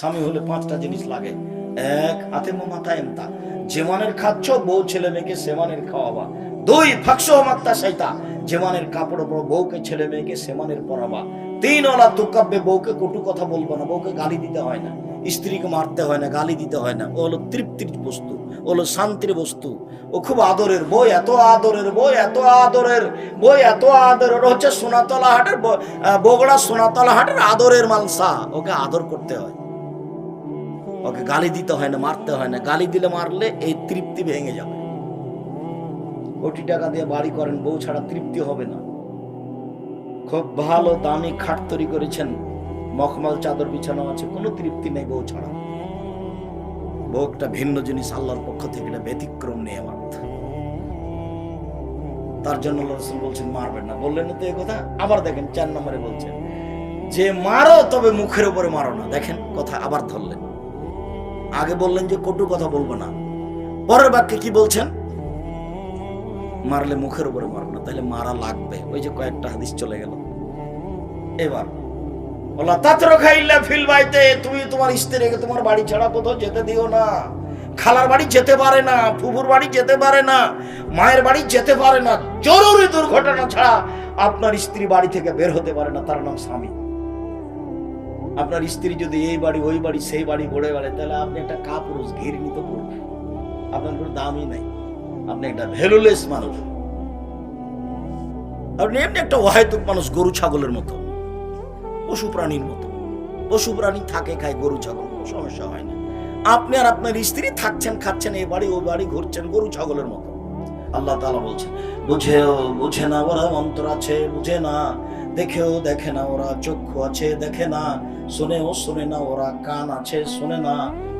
স্বামী হলে পাঁচটা জিনিস লাগে। এক, আতেম মাথায় এমতা, যে মানের খাচ্ছ বউ ছেলে মেয়েকে সে মানের খাওয়াবা। দুই, ফাঁকশ মাত্তা সাইতা, যে মানের কাপড় পরো বউকে ছেলে মেয়েকে সে মানের পরাবা। তিন, ওলা তুকাব্যে, বউকে কটু কথা বলবো না, বউকে গালি দিতে হয় না, স্ত্রীকে মারতে হয় না, গালি দিতে হয় না। ও হলো তৃপ্তির বস্তু, ও হলো শান্তির বস্তু, ও খুব আদরের বই, এত আদরের বই, এত আদরের বই, এত আদরের। হচ্ছে সোনাতলা হাটের বগুড়া সোনাতলা হাটের আদরের মালসা, ওকে আদর করতে হয়, ওকে গালি দিতে হয় না, মারতে হয় না। গালি দিলে মারলে এই তৃপ্তি ভেঙে যাবে। কোটি টাকা দিয়ে বাড়ি করেন, বউ ছাড়া তৃপ্তি হবে না। খুব ভালো দামি খাট তৈরি করেছেন, মখমল চাদর বিছানো আছে, কোনো তৃপ্তি নেই বউ ছাড়া। বউ একটা ভিন্ন জিনিস, আল্লাহর পক্ষ থেকে এটা ব্যতিক্রম নিয়ামত। তার জন্য আল্লাহ রাসূল বলছেন মারবেন না। বললেন না তো এই কথা, আবার দেখেন 4 নম্বরে বলছেন যে মারো তবে মুখের উপরে মারো না। দেখেন কথা আবার ধরলেন। আগে বললেন যে কটু কথা বলবো না, পরের বাক্যে কি বলছেন? মারলে মুখের উপরে মারবো না। তাহলে মারা লাগবে, ওই যে কয়েকটা হাদিস চলে গেল। এবার ওলা তাতরো খাইল্লা ফিল বাইতে, তুমি তোমার স্ত্রীকে তোমার বাড়ি ছাড়া কোথাও যেতে দিও না। খালার বাড়ি যেতে পারে না, ফুফুর বাড়ি যেতে পারে না, মায়ের বাড়ি যেতে পারে না, জরুরি দুর্ঘটনা ছাড়া আপনার স্ত্রী বাড়ি থেকে বের হতে পারে না। তার নাম স্বামী। আপনার স্ত্রী যদি এই বাড়ি ওই বাড়ি সেই বাড়ি ঘুরে বেড়ায়, তাহলে আপনি একটা কাপুরুষ, ঘৃণিত পুরুষ, আপনার কোনো দামই নাই, আপনি একটা ভ্যালুলেস মানুষ, আপনি এমনি একটা অহেতুক মানুষ, গরু ছাগলের মতো, পশু প্রাণীর মতো। পশু প্রাণী থাকে, খায়, গরু ছাগল, কোনো সমস্যা হয় না। আপনি আর আপনার স্ত্রী থাকছেন, খাচ্ছেন, এই বাড়ি ওই বাড়ি ঘুরছেন, গরু ছাগলের মতো। আল্লাহ তাআলা বলছেন বুঝেও বুঝে না ওরা, অন্তর আছে বুঝে না, দেখেও দেখে না ওরা, চক্ষু আছে দেখে না, শুনেও শুনে না ওরা, কান আছে শোনে না।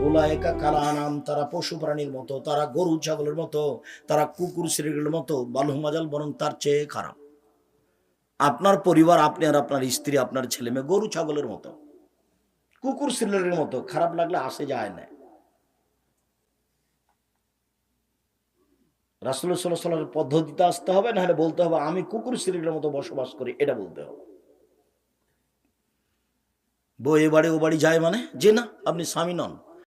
উলায়েকা কাল আনাম, তারা পশু প্রাণীর মতো, তারা গরু ছাগলের মতো, তারা কুকুর শ্রেণীর মতো, বালহুম আযাল, বরং তার চেয়ে খারাপ। আপনার পরিবার, আপনি আর আপনার স্ত্রী, আপনার ছেলে মেয়ে গরু ছাগলের মতো, কুকুর শ্রেণীর মতো। খারাপ লাগলে আসে যায় না। রাসূল সাল্লাল্লাহু আলাইহি ওয়াসাল্লামের পদ্ধতিতে আসতে হবে, না হলে বলতে হবে আমি কুকুর শ্রেণীর মতো বসবাস করি, এটা বলতে হবে। বউ এ বাড়ি ও বাড়ি যায় মানে যে না, আপনি স্বামী নন।